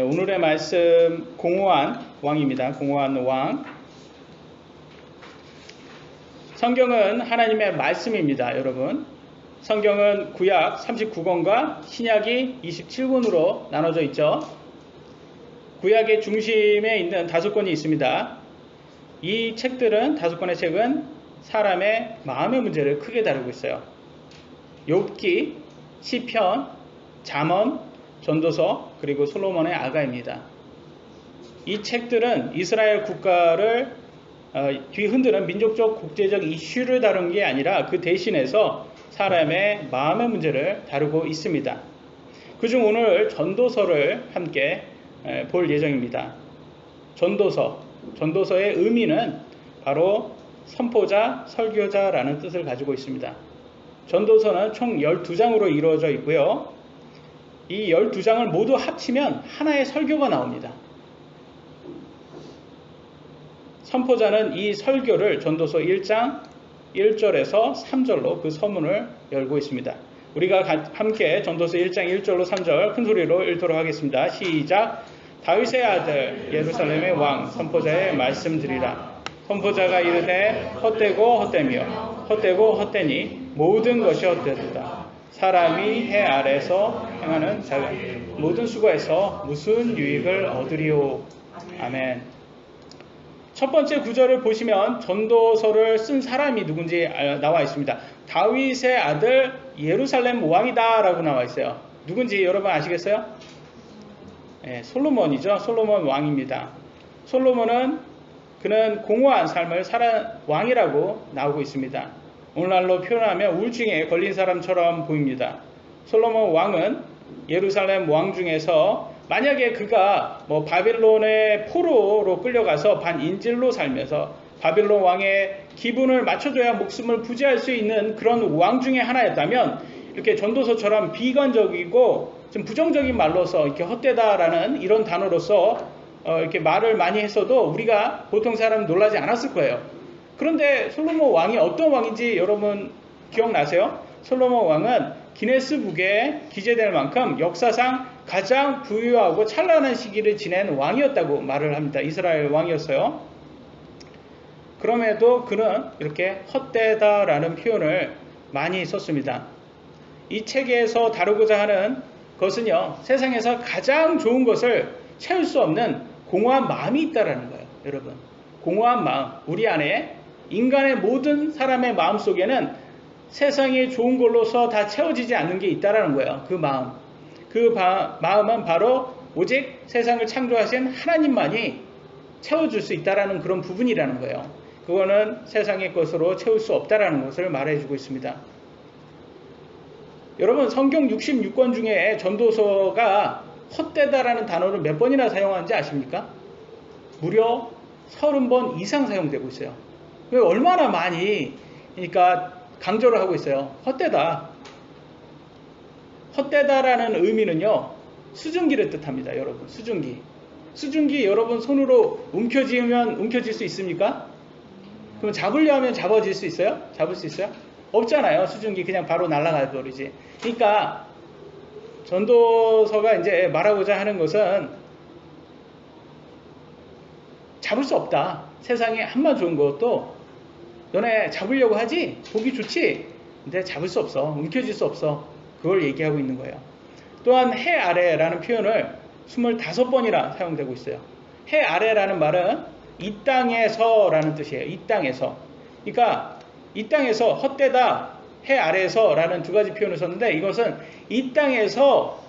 오늘의 말씀 공허한 왕입니다. 공허한 왕. 성경은 하나님의 말씀입니다. 여러분, 성경은 구약 39권과 신약이 27권으로 나눠져 있죠. 구약의 중심에 있는 5권이 있습니다. 이 책들은, 5권의 책은 사람의 마음의 문제를 크게 다루고 있어요. 욥기, 시편, 잠언, 전도서, 그리고 솔로몬의 아가입니다. 이 책들은 이스라엘 국가를 뒤흔드는 민족적 국제적 이슈를 다룬 게 아니라 그 대신해서 사람의 마음의 문제를 다루고 있습니다. 그중 오늘 전도서를 함께 볼 예정입니다. 전도서의 의미는 바로 선포자, 설교자라는 뜻을 가지고 있습니다. 전도서는 총 12장으로 이루어져 있고요. 이 12장을 모두 합치면 하나의 설교가 나옵니다. 선포자는 이 설교를 전도서 1장 1절에서 3절로 그 서문을 열고 있습니다. 우리가 함께 전도서 1장 1절로 3절 큰 소리로 읽도록 하겠습니다. 시작. 다윗의 아들 예루살렘의 왕 선포자의 말씀드리라. 선포자가 이르되 헛되고 헛되며 헛되고 헛되니 모든 것이 헛되도다. 사람이 해 아래서 행하는 작은 모든 수고에서 무슨 유익을 얻으리오. 아멘. 첫 번째 구절을 보시면 전도서를 쓴 사람이 누군지 나와 있습니다. 다윗의 아들 예루살렘 왕이다 라고 나와 있어요. 누군지 여러분 아시겠어요? 솔로몬이죠. 솔로몬 왕입니다. 솔로몬은 그는 공허한 삶을 살아온 왕이라고 나오고 있습니다. 오늘날로 표현하면 우울증에 걸린 사람처럼 보입니다. 솔로몬 왕은 예루살렘 왕 중에서 만약에 그가 바빌론의 포로로 끌려가서 반인질로 살면서 바빌론 왕의 기분을 맞춰줘야 목숨을 부지할 수 있는 그런 왕 중에 하나였다면 이렇게 전도서처럼 비관적이고 좀 부정적인 말로서 이렇게 헛되다라는 이런 단어로서 이렇게 말을 많이 했어도 우리가 보통 사람은 놀라지 않았을 거예요. 그런데 솔로몬 왕이 어떤 왕인지 여러분 기억나세요? 솔로몬 왕은 기네스북에 기재될 만큼 역사상 가장 부유하고 찬란한 시기를 지낸 왕이었다고 말을 합니다. 이스라엘 왕이었어요. 그럼에도 그는 이렇게 헛되다라는 표현을 많이 썼습니다. 이 책에서 다루고자 하는 것은요, 세상에서 가장 좋은 것을 채울 수 없는 공허한 마음이 있다라는 거예요. 여러분, 공허한 마음, 우리 안에 인간의 모든 사람의 마음 속에는 세상이 좋은 걸로서 다 채워지지 않는 게 있다라는 거예요. 그 마음. 마음은 바로 오직 세상을 창조하신 하나님만이 채워줄 수 있다라는 그런 부분이라는 거예요. 그거는 세상의 것으로 채울 수 없다라는 것을 말해주고 있습니다. 여러분, 성경 66권 중에 전도서가 헛되다라는 단어를 몇 번이나 사용하는지 아십니까? 무려 30번 이상 사용되고 있어요. 얼마나 많이 그러니까 강조를 하고 있어요. 헛되다. 헛되다라는 의미는요, 수증기를 뜻합니다. 여러분, 수증기 여러분 손으로 움켜쥐면 움켜질 수 있습니까? 그럼 잡으려 하면 잡아질 수 있어요? 잡을 수 있어요? 없잖아요. 수증기 그냥 바로 날아가 버리지. 그러니까 전도서가 이제 말하고자 하는 것은 잡을 수 없다. 세상에 한만 좋은 것도 너네 잡으려고 하지? 보기 좋지? 근데 잡을 수 없어. 움켜질 수 없어. 그걸 얘기하고 있는 거예요. 또한 해 아래라는 표현을 25번이나 사용되고 있어요. 해 아래라는 말은 이 땅에서라는 뜻이에요. 이 땅에서. 그러니까 이 땅에서 헛되다, 해 아래에서라는 두 가지 표현을 썼는데 이것은 이 땅에서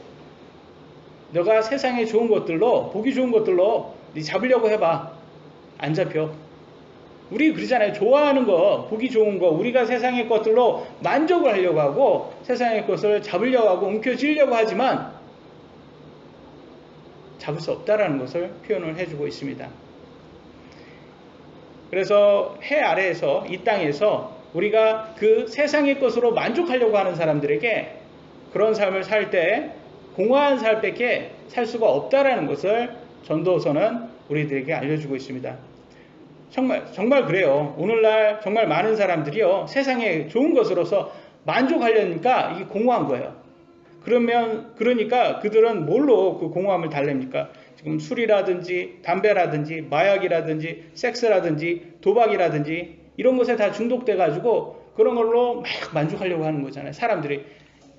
너가 세상에 좋은 것들로, 보기 좋은 것들로 네 잡으려고 해봐. 안 잡혀. 우리 그러잖아요. 좋아하는 거, 보기 좋은 거, 우리가 세상의 것들로 만족을 하려고 하고 세상의 것을 잡으려고 하고 움켜쥐려고 하지만 잡을 수 없다라는 것을 표현을 해주고 있습니다. 그래서 해 아래에서, 이 땅에서 우리가 그 세상의 것으로 만족하려고 하는 사람들에게 그런 삶을 살 때 공허한 삶밖에 살 수가 없다라는 것을 전도서는 우리들에게 알려주고 있습니다. 정말 그래요. 오늘날 정말 많은 사람들이요, 세상에 좋은 것으로서 만족하려니까 이게 공허한 거예요. 그러니까 그들은 뭘로 그 공허함을 달랩니까? 지금 술이라든지 담배라든지 마약이라든지 섹스라든지 도박이라든지 이런 것에 다 중독돼 가지고 그런 걸로 막 만족하려고 하는 거잖아요. 사람들이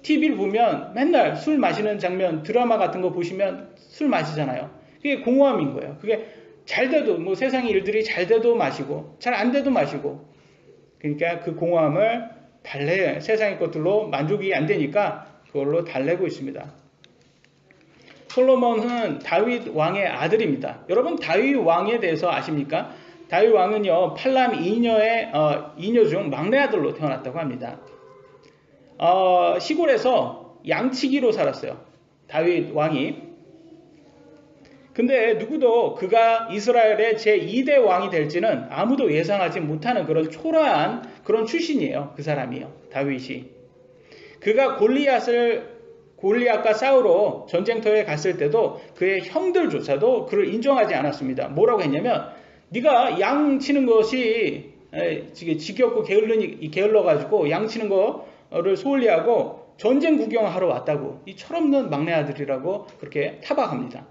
TV를 보면 맨날 술 마시는 장면, 드라마 같은 거 보시면 술 마시잖아요. 그게 공허함인 거예요. 그게 잘 돼도 뭐 세상의 일들이 잘 돼도 마시고 잘 안 돼도 마시고, 그러니까 그 공허함을 세상의 것들로 만족이 안 되니까 그걸로 달래고 있습니다. 솔로몬은 다윗 왕의 아들입니다. 여러분 다윗 왕에 대해서 아십니까? 다윗 왕은요 팔람 2녀 중 막내 아들로 태어났다고 합니다. 시골에서 양치기로 살았어요. 다윗 왕이. 근데 누구도 그가 이스라엘의 제2대 왕이 될지는 아무도 예상하지 못하는 그런 초라한 그런 출신이에요. 그 사람이요. 다윗이. 그가 골리앗과 싸우러 전쟁터에 갔을 때도 그의 형들조차도 그를 인정하지 않았습니다. 뭐라고 했냐면 네가 양 치는 것이 지겹고 게을러가지고 양 치는 거를 소홀히 하고 전쟁 구경하러 왔다고, 이 철없는 막내 아들이라고 그렇게 타박합니다.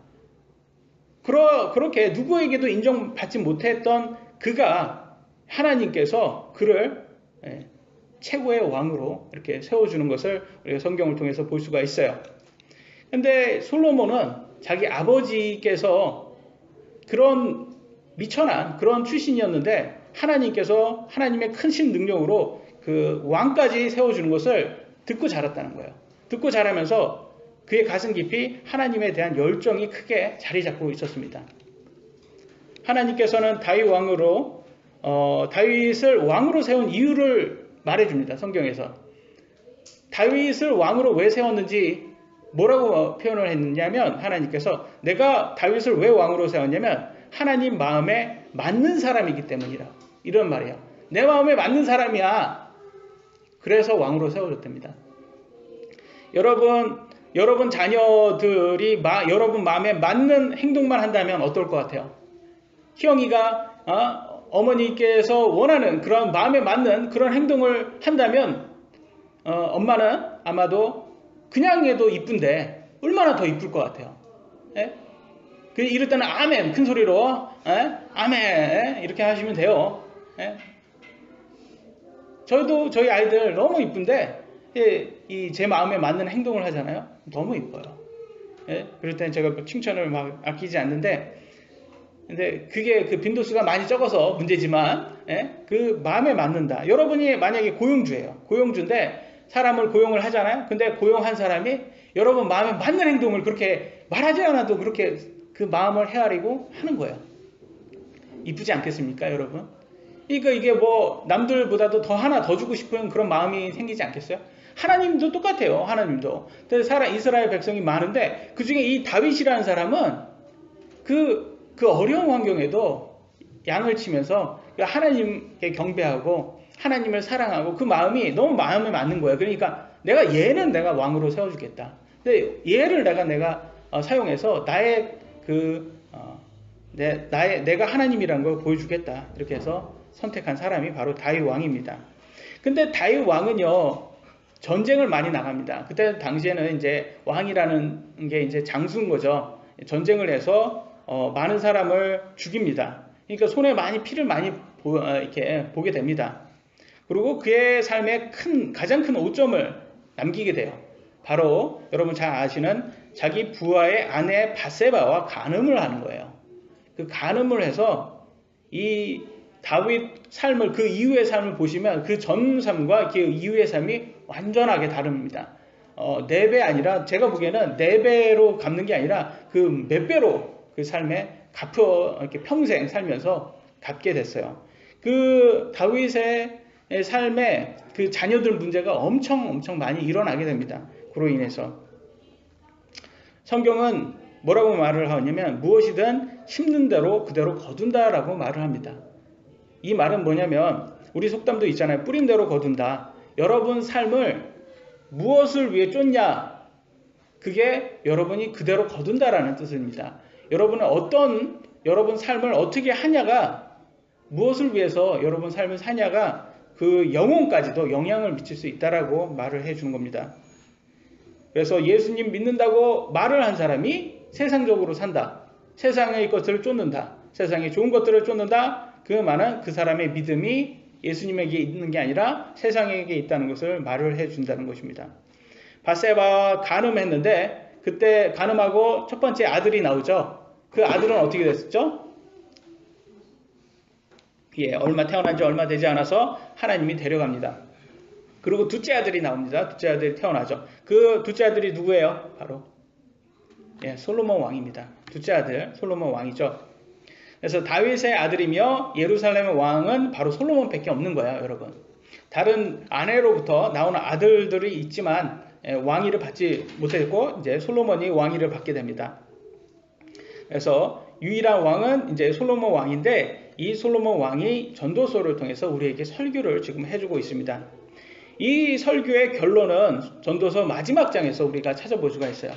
그렇게 누구에게도 인정받지 못했던 그가 하나님께서 그를 최고의 왕으로 이렇게 세워주는 것을 우리가 성경을 통해서 볼 수가 있어요. 근데 솔로몬은 자기 아버지께서 그런 미천한 그런 출신이었는데 하나님께서 하나님의 크신 능력으로 그 왕까지 세워주는 것을 듣고 자랐다는 거예요. 듣고 자라면서 그의 가슴 깊이 하나님에 대한 열정이 크게 자리 잡고 있었습니다. 하나님께서는 다윗을 왕으로 세운 이유를 말해줍니다. 성경에서. 다윗을 왕으로 왜 세웠는지 뭐라고 표현을 했냐면 하나님께서 내가 다윗을 왜 왕으로 세웠냐면 하나님 마음에 맞는 사람이기 때문이라, 이런 말이에요. 내 마음에 맞는 사람이야. 그래서 왕으로 세워졌답니다. 여러분 자녀들이 여러분 마음에 맞는 행동만 한다면 어떨 것 같아요? 희영이가 어머니께서 원하는 그런 마음에 맞는 그런 행동을 한다면 엄마는 아마도 그냥 해도 이쁜데 얼마나 더 이쁠 것 같아요. 예? 이럴 때는 아멘 큰 소리로 아멘 이렇게 하시면 돼요. 예? 저희 아이들 너무 이쁜데 제 마음에 맞는 행동을 하잖아요. 너무 이뻐요. 예? 그럴 땐 제가 칭찬을 막 아끼지 않는데, 근데 그게 그 빈도수가 많이 적어서 문제지만, 그 마음에 맞는다. 여러분이 만약에 고용주인데 사람을 고용을 하잖아요. 근데 고용한 사람이 여러분 마음에 맞는 행동을 그렇게 말하지 않아도 그렇게 그 마음을 헤아리고 하는 거예요. 이쁘지 않겠습니까, 여러분? 그러니까 이게 뭐 남들보다도 하나 더 주고 싶은 그런 마음이 생기지 않겠어요? 하나님도 똑같아요. 하나님도. 이스라엘 백성이 많은데 그 중에 이 다윗이라는 사람은 그 어려운 환경에도 양을 치면서 하나님께 경배하고 하나님을 사랑하고 그 마음이 너무 마음에 맞는 거예요. 그러니까 얘는 내가 왕으로 세워주겠다. 근데 얘를 내가 사용해서 내가 하나님이라는 걸 보여주겠다. 이렇게 해서 선택한 사람이 바로 다윗 왕입니다. 근데 다윗 왕은요, 전쟁을 많이 나갑니다. 그때 당시에는 이제 왕이라는 게 이제 장수인 거죠. 전쟁을 해서 많은 사람을 죽입니다. 그러니까 손에 피를 많이 이렇게 보게 됩니다. 그리고 그의 삶에 가장 큰 오점을 남기게 돼요. 바로 여러분 잘 아시는 자기 부하의 아내 밧세바와 간음을 하는 거예요. 그 간음을 해서 이 다윗 삶을, 그 이후의 삶을 보시면 그 전 삶과 그 이후의 삶이 완전하게 다릅니다. 4배 아니라, 제가 보기에는 4배로 갚는 게 아니라 그 몇 배로 그 삶에 이렇게 평생 살면서 갚게 됐어요. 그 다윗의 삶에 그 자녀들 문제가 엄청 많이 일어나게 됩니다. 그로 인해서. 성경은 뭐라고 말을 하냐면 무엇이든 심는 대로 그대로 거둔다라고 말을 합니다. 이 말은 뭐냐면 우리 속담도 있잖아요. 뿌린 대로 거둔다. 여러분 삶을 무엇을 위해 쫓냐? 그게 여러분이 그대로 거둔다라는 뜻입니다. 여러분 삶을 어떻게 하냐가, 무엇을 위해서 여러분 삶을 사냐가 그 영혼까지도 영향을 미칠 수 있다라고 말을 해주는 겁니다. 그래서 예수님 믿는다고 말을 한 사람이 세상적으로 산다. 세상의 것들을 쫓는다. 세상의 좋은 것들을 쫓는다. 그 말은 그 사람의 믿음이 예수님에게 있는 게 아니라 세상에게 있다는 것을 말을 해준다는 것입니다. 밧세바가 간음했는데 그때 간음하고 첫 번째 아들이 나오죠. 그 아들은 어떻게 됐었죠? 태어난 지 얼마 되지 않아서 하나님이 데려갑니다. 그리고 둘째 아들이 나옵니다. 둘째 아들이 태어나죠. 그 둘째 아들이 누구예요? 바로 솔로몬 왕입니다. 둘째 아들 솔로몬 왕이죠. 그래서 다윗의 아들이며 예루살렘의 왕은 바로 솔로몬밖에 없는 거예요, 여러분. 다른 아내로부터 나오는 아들들이 있지만 왕위를 받지 못했고 이제 솔로몬이 왕위를 받게 됩니다. 그래서 유일한 왕은 이제 솔로몬 왕인데 이 솔로몬 왕이 전도서를 통해서 우리에게 설교를 지금 해주고 있습니다. 이 설교의 결론은 전도서 마지막 장에서 우리가 찾아볼 수가 있어요.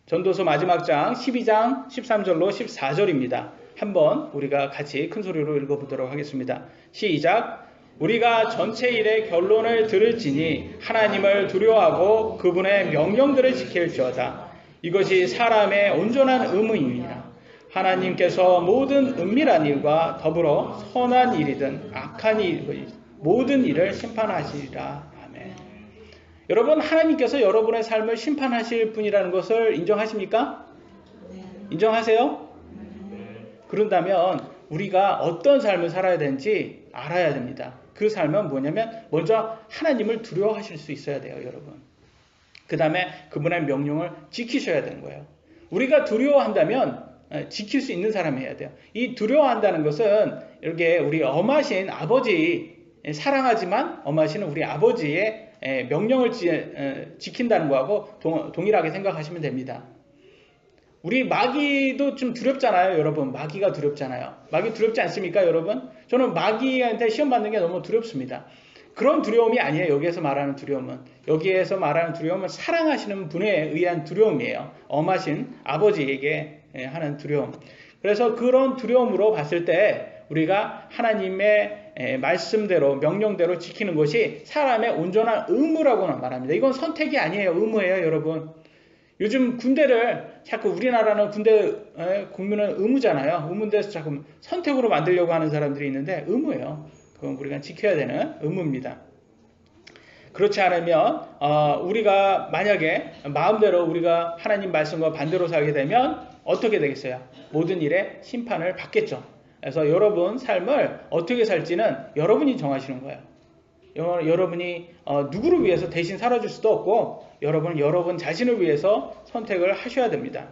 전도서 마지막 장 12장 13절로 14절입니다. 한번 우리가 같이 큰 소리로 읽어보도록 하겠습니다. 시작! 우리가 전체 일의 결론을 들을지니 하나님을 두려워하고 그분의 명령들을 지킬지어다. 이것이 사람의 온전한 의무입니다. 하나님께서 모든 은밀한 일과 더불어 선한 일이든 악한 일, 모든 일을 심판하시리라. 아멘. 여러분, 하나님께서 여러분의 삶을 심판하실 분이라는 것을 인정하십니까? 인정하세요? 그런다면 우리가 어떤 삶을 살아야 되는지 알아야 됩니다. 그 삶은 뭐냐면 먼저 하나님을 두려워하실 수 있어야 돼요, 여러분. 그 다음에 그분의 명령을 지키셔야 되는 거예요. 우리가 두려워한다면 지킬 수 있는 사람이 해야 돼요. 이 두려워한다는 것은 이렇게 우리 엄하신 아버지, 사랑하지만 엄하시는 우리 아버지의 명령을 지킨다는 거하고 동일하게 생각하시면 됩니다. 우리 마귀도 좀 두렵잖아요, 여러분. 마귀가 두렵잖아요. 마귀 두렵지 않습니까, 여러분? 저는 마귀한테 시험 받는 게 너무 두렵습니다. 그런 두려움이 아니에요, 여기에서 말하는 두려움은. 여기에서 말하는 두려움은 사랑하시는 분에 의한 두려움이에요. 엄하신 아버지에게 하는 두려움. 그래서 그런 두려움으로 봤을 때 우리가 하나님의 말씀대로, 명령대로 지키는 것이 사람의 온전한 의무라고는 말합니다. 이건 선택이 아니에요, 의무예요, 여러분. 요즘 군대를 자꾸 우리나라는 군대 국민은 의무잖아요. 의무인데서 자꾸 선택으로 만들려고 하는 사람들이 있는데 의무예요. 그건 우리가 지켜야 되는 의무입니다. 그렇지 않으면 우리가 만약에 마음대로 우리가 하나님 말씀과 반대로 살게 되면 어떻게 되겠어요? 모든 일에 심판을 받겠죠. 그래서 여러분 삶을 어떻게 살지는 여러분이 정하시는 거예요. 여러분이 누구를 위해서 대신 살아줄 수도 없고 여러분은 여러분 자신을 위해서 선택을 하셔야 됩니다.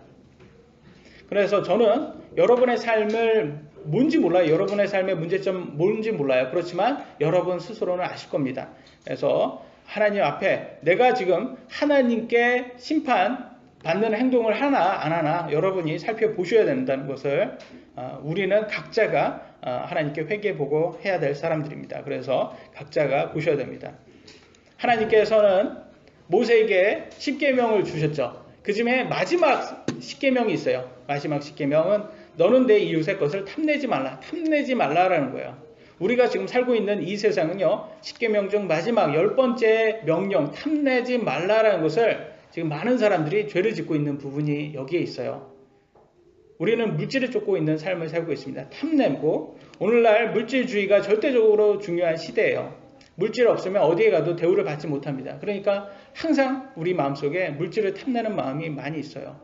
그래서 저는 여러분의 삶을 뭔지 몰라요. 여러분의 삶의 문제점 뭔지 몰라요. 그렇지만 여러분 스스로는 아실 겁니다. 그래서 하나님 앞에 내가 지금 하나님께 심판받는 행동을 하나 안 하나 여러분이 살펴보셔야 된다는 것을 우리는 각자가 하나님께 회개해보고 해야 될 사람들입니다. 그래서 각자가 보셔야 됩니다. 하나님께서는 모세에게 10계명을 주셨죠. 그 중에 마지막 10계명이 있어요. 마지막 10계명은 너는 내 이웃의 것을 탐내지 말라라는 거예요. 우리가 지금 살고 있는 이 세상은요, 10계명 중 마지막 10번째 명령, 탐내지 말라라는 것을 지금 많은 사람들이 죄를 짓고 있는 부분이 여기에 있어요. 우리는 물질을 쫓고 있는 삶을 살고 있습니다. 탐내고, 오늘날 물질주의가 절대적으로 중요한 시대예요. 물질 없으면 어디에 가도 대우를 받지 못합니다. 그러니까 항상 우리 마음속에 물질을 탐내는 마음이 많이 있어요.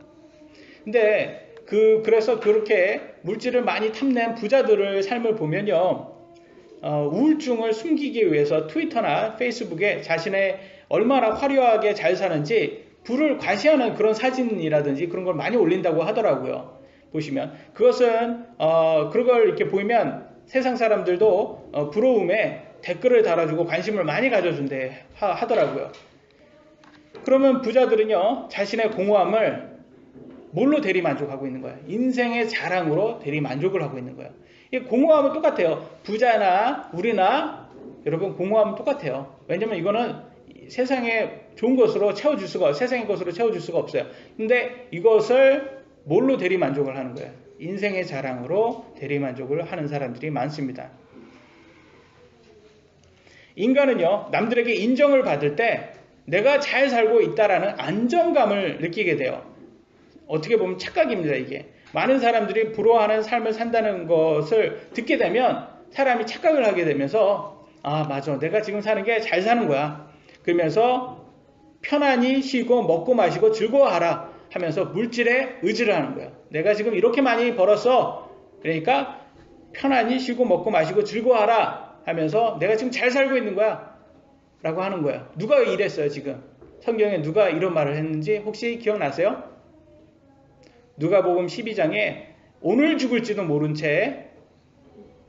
근데 그래서 그렇게 물질을 많이 탐낸 부자들의 삶을 보면요, 우울증을 숨기기 위해서 트위터나 페이스북에 자신의 얼마나 화려하게 잘 사는지 부를 과시하는 그런 사진이라든지 그런 걸 많이 올린다고 하더라고요. 보시면 그것은 그걸 이렇게 보이면 세상 사람들도 부러움에 댓글을 달아주고 관심을 많이 가져준대 하더라고요. 그러면 부자들은요, 자신의 공허함을 뭘로 대리만족하고 있는 거예요? 인생의 자랑으로 대리만족을 하고 있는 거예요. 이 공허함은 똑같아요. 부자나 우리나 여러분 공허함은 똑같아요. 왜냐면 이거는 세상에 좋은 것으로 채워줄 수가, 세상의 것으로 채워줄 수가 없어요. 근데 이것을 뭘로 대리만족을 하는 거예요? 인생의 자랑으로 대리만족을 하는 사람들이 많습니다. 인간은요, 남들에게 인정을 받을 때 내가 잘 살고 있다라는 안정감을 느끼게 돼요. 어떻게 보면 착각입니다, 이게. 많은 사람들이 부러워하는 삶을 산다는 것을 듣게 되면 사람이 착각을 하게 되면서 아, 맞아. 내가 지금 사는 게 잘 사는 거야. 그러면서 편안히 쉬고 먹고 마시고 즐거워하라 하면서 물질에 의지를 하는 거예요. 내가 지금 이렇게 많이 벌었어. 그러니까 편안히 쉬고 먹고 마시고 즐거워하라 하면서 내가 지금 잘 살고 있는 거야. 라고 하는 거예요. 누가 이랬어요, 지금? 성경에 누가 이런 말을 했는지 혹시 기억나세요? 누가복음 12장에 오늘 죽을지도 모른 채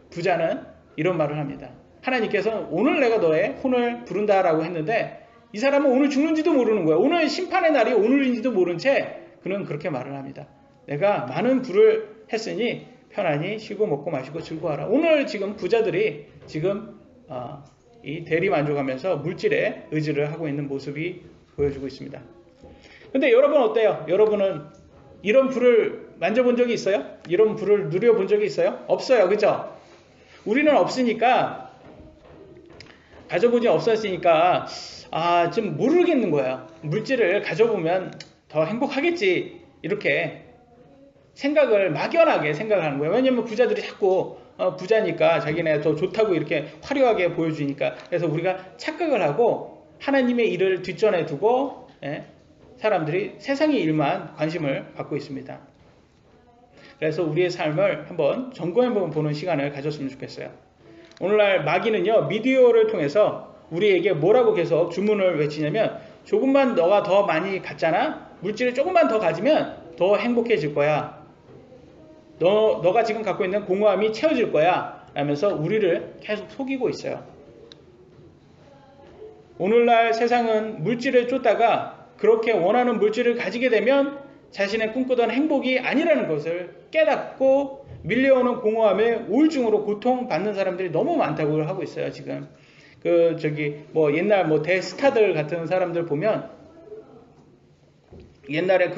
부자는 이런 말을 합니다. 하나님께서 오늘 내가 너의 혼을 부른다라고 했는데 이 사람은 오늘 죽는지도 모르는 거예요. 오늘 심판의 날이 오늘인지도 모른 채 그는 그렇게 말을 합니다. 내가 많은 부를 했으니 편안히 쉬고 먹고 마시고 즐거워하라. 오늘 지금 부자들이 지금 이 대리만족하면서 물질에 의지를 하고 있는 모습이 보여주고 있습니다. 근데 여러분 어때요? 여러분은 이런 부를 만져본 적이 있어요? 이런 부를 누려본 적이 있어요? 없어요. 그죠? 우리는 없으니까 가져보지 없었으니까 좀 모르겠는 거예요. 물질을 가져보면 더 행복하겠지 이렇게 생각을 막연하게 생각하는 거예요. 왜냐면 부자들이 자꾸 부자니까 자기네 더 좋다고 이렇게 화려하게 보여주니까. 그래서 우리가 착각을 하고 하나님의 일을 뒷전에 두고 사람들이 세상의 일만 관심을 갖고 있습니다. 그래서 우리의 삶을 한번 점검해보는 시간을 가졌으면 좋겠어요. 오늘날 마귀는요, 미디어를 통해서 우리에게 뭐라고 계속 주문을 외치냐면 조금만 너가 더 많이 갖잖아? 물질을 조금만 더 가지면 더 행복해질 거야. 너가 지금 갖고 있는 공허함이 채워질 거야. 라면서 우리를 계속 속이고 있어요. 오늘날 세상은 물질을 쫓다가 그렇게 원하는 물질을 가지게 되면 자신의 꿈꾸던 행복이 아니라는 것을 깨닫고 밀려오는 공허함에 우울증으로 고통받는 사람들이 너무 많다고 하고 있어요, 지금. 옛날 대스타들 같은 사람들 보면 옛날에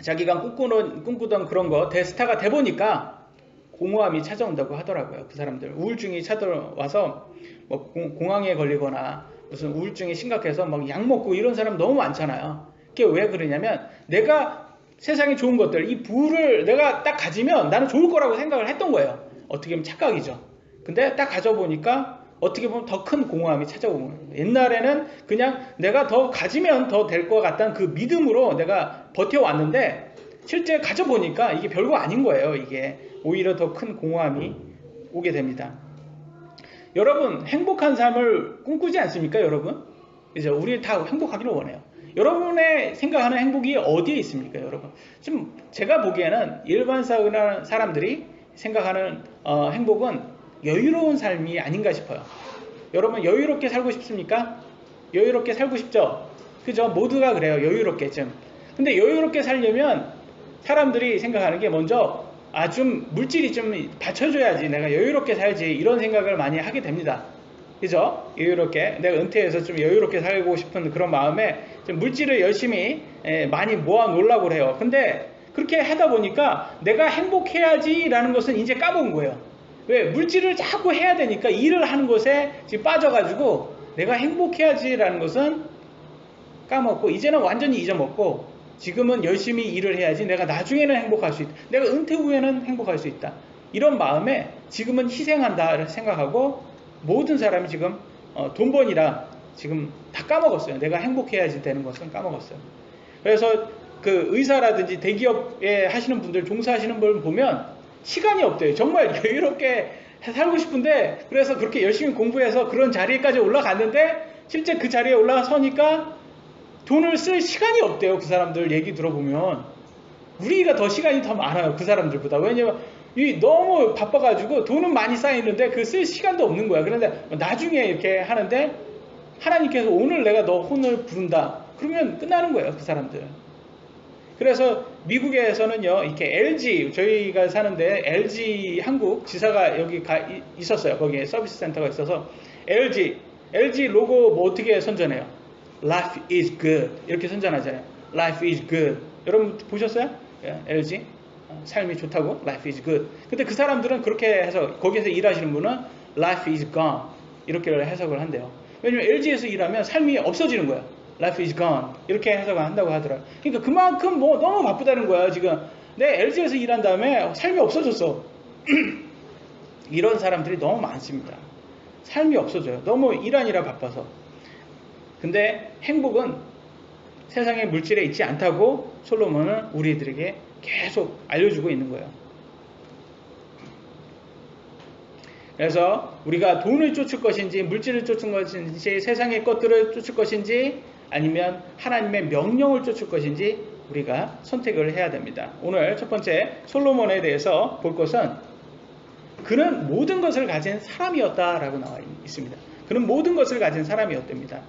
자기가 꿈꾸던 그런 거 대스타가 돼보니까 공허함이 찾아온다고 하더라고요. 그 사람들 우울증이 찾아와서 공황에 걸리거나 무슨 우울증이 심각해서 약 먹고 이런 사람 너무 많잖아요. 그게 왜 그러냐면 내가 세상에 좋은 것들 이 부를 내가 딱 가지면 나는 좋을 거라고 생각을 했던 거예요. 어떻게 보면 착각이죠. 근데 딱 가져보니까 어떻게 보면 더 큰 공허함이 찾아오는 거예요. 옛날에는 그냥 내가 더 가지면 더 될 것 같다는 그 믿음으로 내가 버텨왔는데 실제 가져보니까 이게 별거 아닌 거예요. 이게 오히려 더 큰 공허함이 오게 됩니다. 여러분 행복한 삶을 꿈꾸지 않습니까? 여러분? 그죠? 우리 다 행복하기를 원해요. 여러분의 생각하는 행복이 어디에 있습니까? 여러분? 지금 제가 보기에는 일반 사람들이 생각하는 행복은 여유로운 삶이 아닌가 싶어요. 여러분 여유롭게 살고 싶습니까? 여유롭게 살고 싶죠? 그죠? 모두가 그래요. 여유롭게 좀. 근데 여유롭게 살려면 사람들이 생각하는 게 먼저 좀 물질이 좀 받쳐줘야지 내가 여유롭게 살지 이런 생각을 많이 하게 됩니다. 그죠? 여유롭게 내가 은퇴해서 좀 여유롭게 살고 싶은 그런 마음에 좀 물질을 열심히 많이 모아 놓으려고 해요. 근데 그렇게 하다 보니까 내가 행복해야지 라는 것은 이제 까먹은 거예요. 왜? 물질을 자꾸 해야 되니까 일을 하는 것에 지금 빠져가지고 내가 행복해야지 라는 것은 까먹고 이제는 완전히 잊어먹고 지금은 열심히 일을 해야지 내가 나중에는 행복할 수 있다. 내가 은퇴 후에는 행복할 수 있다. 이런 마음에 지금은 희생한다 생각하고 모든 사람이 지금 돈 버니라 지금 다 까먹었어요. 내가 행복해야지 되는 것은 까먹었어요. 그래서 그 의사라든지 대기업에 하시는 분들 종사하시는 분을 보면 시간이 없대요. 정말 여유롭게 살고 싶은데 그래서 그렇게 열심히 공부해서 그런 자리에까지 올라갔는데 실제 그 자리에 올라서니까 돈을 쓸 시간이 없대요. 그 사람들 얘기 들어보면 우리가 더 시간이 더 많아요. 그 사람들보다. 왜냐면 너무 바빠가지고 돈은 많이 쌓이는데 그 쓸 시간도 없는 거야. 그런데 나중에 이렇게 하는데 하나님께서 오늘 내가 너 혼을 부른다. 그러면 끝나는 거예요. 그 사람들. 그래서 미국에서는요, 이렇게 LG, 저희가 사는데 LG 한국 지사가 여기 있었어요. 거기에 서비스 센터가 있어서 LG 로고 어떻게 선전해요? Life is good. 이렇게 선전하잖아요. Life is good. 여러분 보셨어요? LG? 삶이 좋다고? Life is good. 근데 그 사람들은 그렇게 해서, 거기에서 일하시는 분은 Life is gone. 이렇게 해석을 한대요. 왜냐면 LG에서 일하면 삶이 없어지는 거야. Life is gone. 이렇게 해석한다고 하더라고요. 그러니까 그만큼 뭐 너무 바쁘다는 거야. 지금 내 LG에서 일한 다음에 삶이 없어졌어. 이런 사람들이 너무 많습니다. 삶이 없어져요. 너무 일하느라 바빠서. 근데 행복은 세상의 물질에 있지 않다고 솔로몬은 우리들에게 계속 알려주고 있는 거예요. 그래서 우리가 돈을 쫓을 것인지 물질을 쫓을 것인지 세상의 것들을 쫓을 것인지 아니면 하나님의 명령을 쫓을 것인지 우리가 선택을 해야 됩니다. 오늘 첫 번째 솔로몬에 대해서 볼 것은 그는 모든 것을 가진 사람이었다라고 나와 있습니다. 그는 모든 것을 가진 사람이었답니다.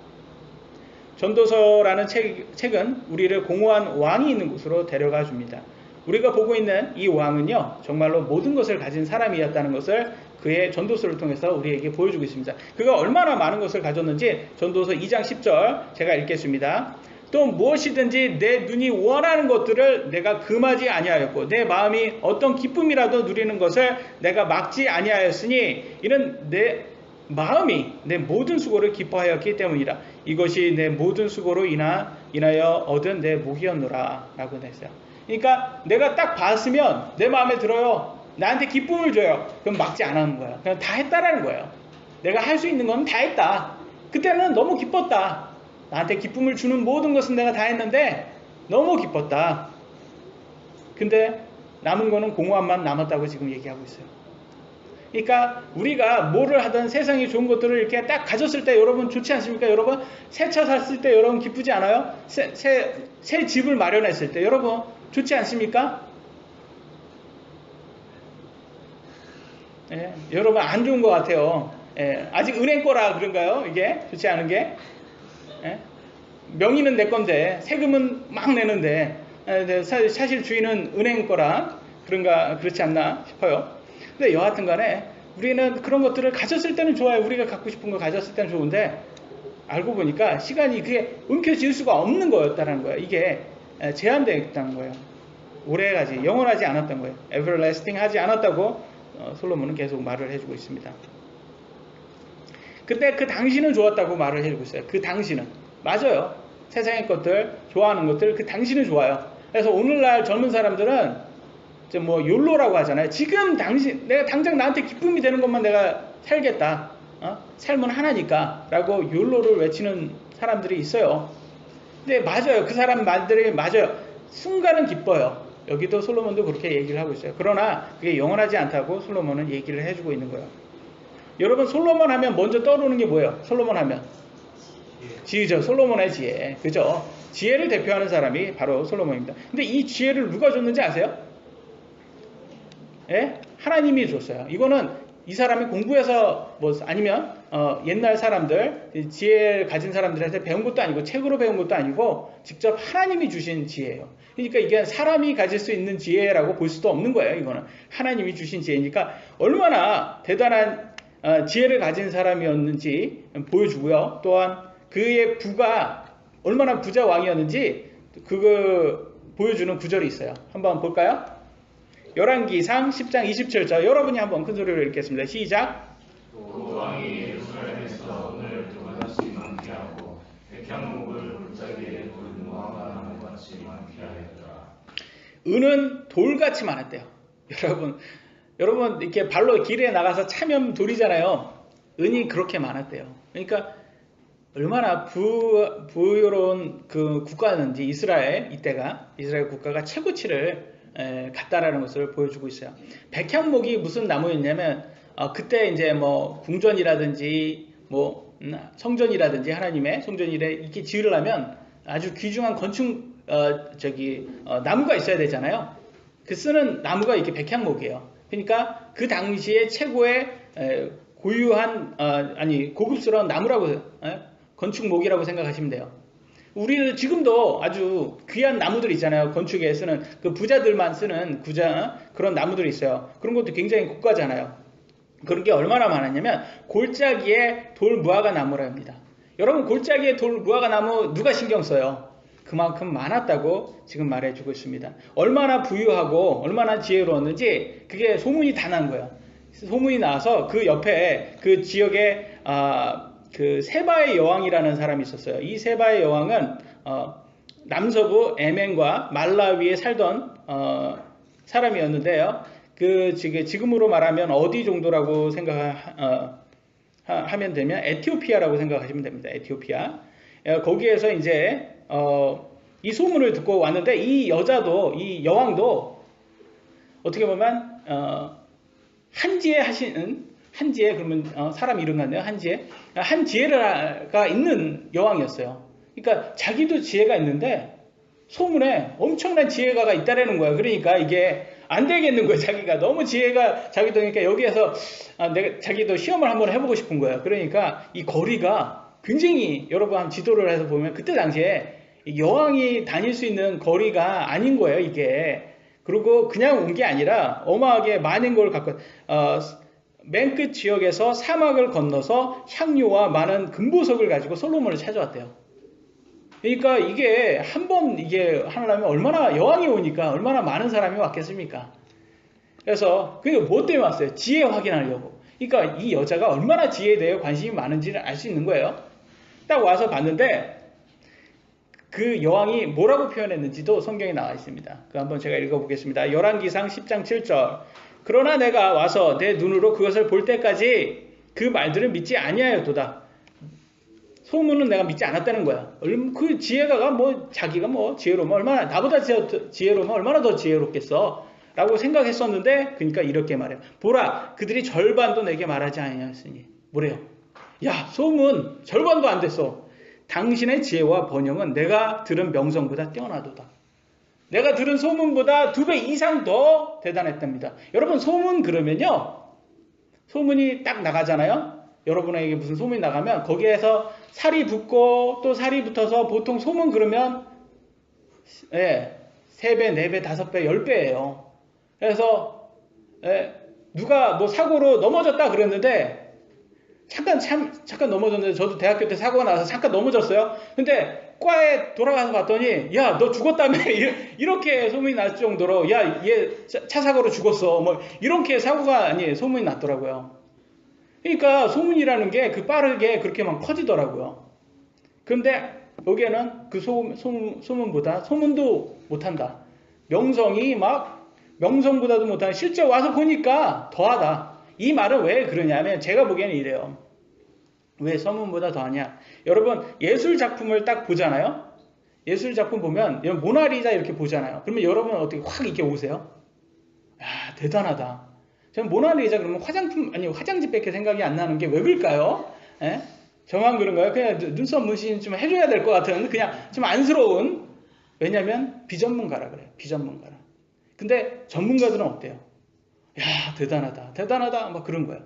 전도서라는 책은 우리를 공허한 왕이 있는 곳으로 데려가 줍니다. 우리가 보고 있는 이 왕은요, 정말로 모든 것을 가진 사람이었다는 것을 그의 전도서를 통해서 우리에게 보여주고 있습니다. 그가 얼마나 많은 것을 가졌는지 전도서 2장 10절 제가 읽겠습니다. 또 무엇이든지 내 눈이 원하는 것들을 내가 금하지 아니하였고 내 마음이 어떤 기쁨이라도 누리는 것을 내가 막지 아니하였으니 이는 내 마음이 내 모든 수고를 기뻐하였기 때문이라. 이것이 내 모든 수고로 인하여 얻은 내 복이었노라 라고 했어요. 그러니까 내가 딱 봤으면 내 마음에 들어요. 나한테 기쁨을 줘요. 그럼 막지 않았는 거예요. 그냥 다 했다라는 거예요. 내가 할 수 있는 건 다 했다. 그때는 너무 기뻤다. 나한테 기쁨을 주는 모든 것은 내가 다 했는데 너무 기뻤다. 근데 남은 거는 공허함만 남았다고 지금 얘기하고 있어요. 그러니까 우리가 뭐를 하든 세상에 좋은 것들을 이렇게 딱 가졌을 때 여러분 좋지 않습니까? 여러분 새 차 샀을 때 여러분 기쁘지 않아요? 새 집을 마련했을 때 여러분 좋지 않습니까? 예, 여러분 안 좋은 것 같아요. 예, 아직 은행 거라 그런가요? 이게 좋지 않은 게? 예? 명의는 내 건데 세금은 막 내는데 사실 주인은 은행 거라 그렇지 않나 싶어요. 근데 여하튼 간에 우리는 그런 것들을 가졌을 때는 좋아요. 우리가 갖고 싶은 거 가졌을 때는 좋은데 알고 보니까 시간이 그게 움켜쥘 수가 없는 거였다는 거예요. 이게 제한되어 있다는 거예요. 오래가지 영원하지 않았던 거예요. everlasting 하지 않았다고 솔로몬은 계속 말을 해주고 있습니다. 근데 그 당시는 좋았다고 말을 해주고 있어요. 그 당시는 맞아요. 세상의 것들 좋아하는 것들 그 당시는 좋아요. 그래서 오늘날 젊은 사람들은 뭐 욜로라고 하잖아요. 지금 내가 당장 나한테 기쁨이 되는 것만 내가 살겠다. 삶은 하나니까 라고 욜로를 외치는 사람들이 있어요. 근데 맞아요. 그 사람 말들이 맞아요. 순간은 기뻐요. 여기도 솔로몬도 그렇게 얘기를 하고 있어요. 그러나 그게 영원하지 않다고 솔로몬은 얘기를 해주고 있는 거예요. 여러분 솔로몬 하면 먼저 떠오르는 게 뭐예요? 솔로몬 하면 지혜죠. 솔로몬의 지혜. 그죠? 지혜를 대표하는 사람이 바로 솔로몬입니다. 근데 이 지혜를 누가 줬는지 아세요? 예? 하나님이 줬어요. 이거는 이 사람이 공부해서 아니면 옛날 사람들 지혜를 가진 사람들한테 배운 것도 아니고 책으로 배운 것도 아니고 직접 하나님이 주신 지혜예요. 그러니까 이게 사람이 가질 수 있는 지혜라고 볼 수도 없는 거예요. 이거는 하나님이 주신 지혜니까 얼마나 대단한 지혜를 가진 사람이었는지 보여주고요. 또한 그의 부가 얼마나 부자 왕이었는지 그거 보여주는 구절이 있어요. 한번 볼까요? 열왕기상 10장 27절 여러분이 한번 큰 소리로 읽겠습니다. 시작. 그 왕이 예루살렘에서 은을 돌같이 많게 하고 백향목을 골짜기에 돌무화가 나무같이 많게 하였더라. 은은 돌같이 많았대요. 여러분 이렇게 발로 길에 나가서 차면 돌이잖아요. 은이 그렇게 많았대요. 그러니까 얼마나 부유로운 그 국가였는지 이스라엘 국가가 최고치를 갔다라는 것을 보여주고 있어요. 백향목이 무슨 나무였냐면 그때 이제 뭐 궁전이라든지 뭐 성전이라든지 하나님의 성전이래 이렇게 지으려면 아주 귀중한 건축 나무가 있어야 되잖아요. 그 쓰는 나무가 이렇게 백향목이에요. 그러니까 그 당시에 최고의 고유한 고급스러운 나무라고 건축목이라고 생각하시면 돼요. 우리는 지금도 아주 귀한 나무들 있잖아요. 건축에 쓰는 그 부자들만 쓰는 그런 나무들이 있어요. 그런 것도 굉장히 고가잖아요. 그런 게 얼마나 많았냐면 골짜기에 돌무화과 나무라 합니다. 여러분 골짜기에 돌무화과 나무 누가 신경 써요? 그만큼 많았다고 지금 말해주고 있습니다. 얼마나 부유하고 얼마나 지혜로웠는지 그게 소문이 다 난 거예요. 소문이 나서 그 옆에 그 지역에 그 세바의 여왕이라는 사람이 있었어요. 이 세바의 여왕은 남서부 에멘과 말라위에 살던 사람이었는데요. 그 지금으로 말하면 어디 정도라고 하면 되면 에티오피아라고 생각하시면 됩니다. 에티오피아. 거기에서 이제 이 소문을 듣고 왔는데 이 여왕도 어떻게 보면 한지에 그러면 사람 이름 같네요. 한지에가 있는 여왕이었어요. 그러니까 자기도 지혜가 있는데 소문에 엄청난 지혜가가 있다라는 거예요. 그러니까 이게 안 되겠는 거예요. 자기가 너무 지혜가 자기도 그러니까 여기에서 자기도 시험을 한번 해보고 싶은 거예요. 그러니까 이 거리가 굉장히 여러분 한 지도를 해서 보면 그때 당시에 여왕이 다닐 수 있는 거리가 아닌 거예요. 이게. 그리고 그냥 온 게 아니라 어마하게 많은 걸 갖고 맨 끝 지역에서 사막을 건너서 향료와 많은 금보석을 가지고 솔로몬을 찾아왔대요. 그러니까 이게 한번 이게 하려면 얼마나 여왕이 오니까 얼마나 많은 사람이 왔겠습니까? 그래서 그게 뭐 때문에 왔어요? 지혜 확인하려고. 그러니까 이 여자가 얼마나 지혜에 대해 관심이 많은지를 알 수 있는 거예요. 딱 와서 봤는데 그 여왕이 뭐라고 표현했는지도 성경에 나와 있습니다. 그 한번 제가 읽어보겠습니다. 열왕기상 10장 7절. 그러나 내가 와서 내 눈으로 그것을 볼 때까지 그 말들을 믿지 아니하였도다. 소문은 내가 믿지 않았다는 거야. 그 지혜가가 자기가 지혜로우면 얼마나 나보다 지혜로우면 얼마나 더 지혜롭겠어 라고 생각했었는데 그러니까 이렇게 말해요. 보라 그들이 절반도 내게 말하지 아니하였으니 뭐래요? 야 소문 절반도 안 됐어. 당신의 지혜와 번영은 내가 들은 명성보다 뛰어나도다. 내가 들은 소문보다 2배 이상 더 대단했답니다. 여러분 소문 그러면요. 소문이 딱 나가잖아요. 여러분에게 무슨 소문이 나가면 거기에서 살이 붙고 또 살이 붙어서 보통 소문 그러면 3배, 4배, 5배, 10배예요. 그래서 누가 사고로 넘어졌다 그랬는데 잠깐 넘어졌는데 저도 대학교 때 사고가 나서 잠깐 넘어졌어요. 근데 과에 돌아가서 봤더니 야 너 죽었다며 이렇게 소문이 날 정도로 야 얘 차 사고로 죽었어 이렇게 사고가 소문이 났더라고요. 그러니까 소문이라는 게 빠르게 그렇게 막 커지더라고요. 그런데 여기에는 그 소문보다 소문도 못한다. 명성이 명성보다도 못한다. 실제 와서 보니까 더하다. 이 말은 왜 그러냐면 제가 보기에는 이래요. 왜 소문보다 더하냐? 여러분 예술 작품을 딱 보잖아요. 예술 작품 보면 모나리자 이렇게 보잖아요. 그러면 여러분은 어떻게 확 이렇게 오세요? 야 대단하다. 저는 모나리자 그러면 화장지밖에 생각이 안 나는 게 왜 그럴까요? 저만 그런가요? 그냥 눈썹 문신 좀 해줘야 될 것 같은 그냥 좀 안쓰러운. 왜냐면 비전문가라 그래요. 비전문가라. 근데 전문가들은 어때요? 야 대단하다 막 그런 거예요.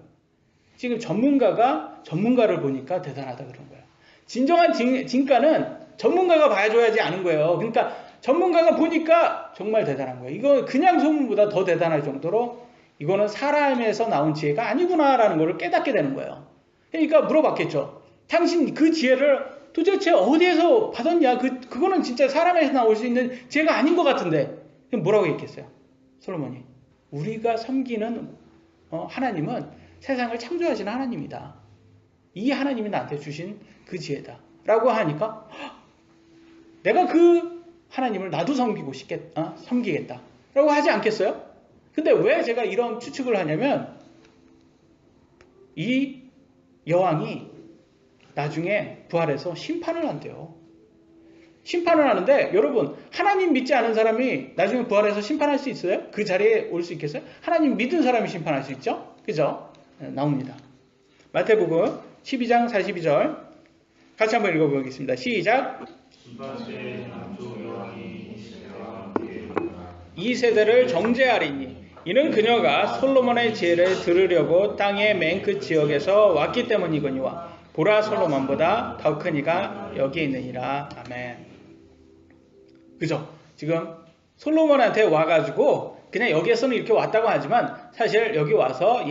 지금 전문가가 전문가를 보니까 대단하다 그런 거예요. 진정한 진가는 전문가가 봐줘야지 아는 거예요. 그러니까 전문가가 보니까 정말 대단한 거예요. 이거 그냥 소문보다 더 대단할 정도로 이거는 사람에서 나온 지혜가 아니구나라는 걸 깨닫게 되는 거예요. 그러니까 물어봤겠죠. 당신 그 지혜를 도대체 어디에서 받았냐? 그거는 진짜 사람에서 나올 수 있는 지혜가 아닌 것 같은데. 뭐라고 했겠어요? 솔로몬이. 우리가 섬기는 하나님은 세상을 창조하시는 하나님이다. 이 하나님이 나한테 주신 그 지혜다. 라고 하니까 내가 그 하나님을 나도 섬기겠다. 라고 하지 않겠어요? 근데 왜 제가 이런 추측을 하냐면 이 여왕이 나중에 부활해서 심판을 한대요. 심판을 하는데 여러분 하나님 믿지 않은 사람이 나중에 부활해서 심판할 수 있어요? 그 자리에 올 수 있겠어요? 하나님 믿은 사람이 심판할 수 있죠? 그죠? 나옵니다. 마태복음 12장 42절 같이 한번 읽어보겠습니다. 시작. 이 세대를 정죄하리니 이는 그녀가 솔로몬의 지혜를 들으려고 땅의 맨 끝 지역에서 왔기 때문이거니와 보라 솔로몬보다 더 큰 이가 여기 있느니라. 아멘. 그죠? 지금 솔로몬한테 와가지고 그냥 여기에서는 이렇게 왔다고 하지만 사실 여기 와서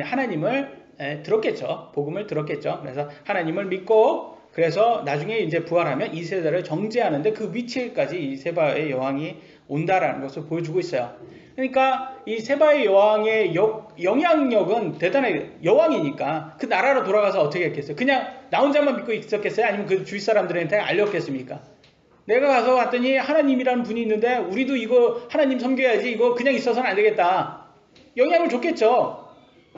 하나님을 들었겠죠. 복음을 들었겠죠. 그래서 하나님을 믿고 그래서 나중에 이제 부활하면 이 세대를 정죄하는데 그 위치까지 이 세바의 여왕이 온다라는 것을 보여주고 있어요. 그러니까 이 세바의 여왕의 영향력은 대단해. 여왕이니까 그 나라로 돌아가서 어떻게 했겠어요? 그냥 나 혼자만 믿고 있었겠어요? 아니면 그 주위 사람들한테 알렸겠습니까? 내가 가서 봤더니 하나님이라는 분이 있는데 우리도 이거 하나님 섬겨야지, 이거 그냥 있어서는 안 되겠다. 영향을 줬겠죠.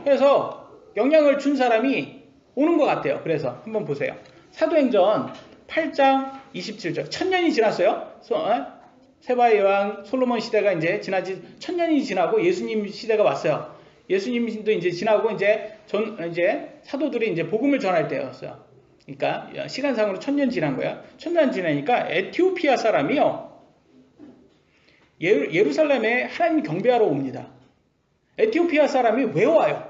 그래서 영향을 준 사람이 오는 것 같아요. 그래서 한번 보세요. 사도행전 8장 27절. 1000년이 지났어요. 세바의 여왕 솔로몬 시대가 이제 지나지 1000년이 지나고 예수님 시대가 왔어요. 예수님도 이제 지나고 이제 사도들이 이제 복음을 전할 때였어요. 그러니까 시간상으로 1000년 지난 거야. 1000년 지나니까 에티오피아 사람이요, 예루살렘에 하나님 경배하러 옵니다. 에티오피아 사람이 왜 와요?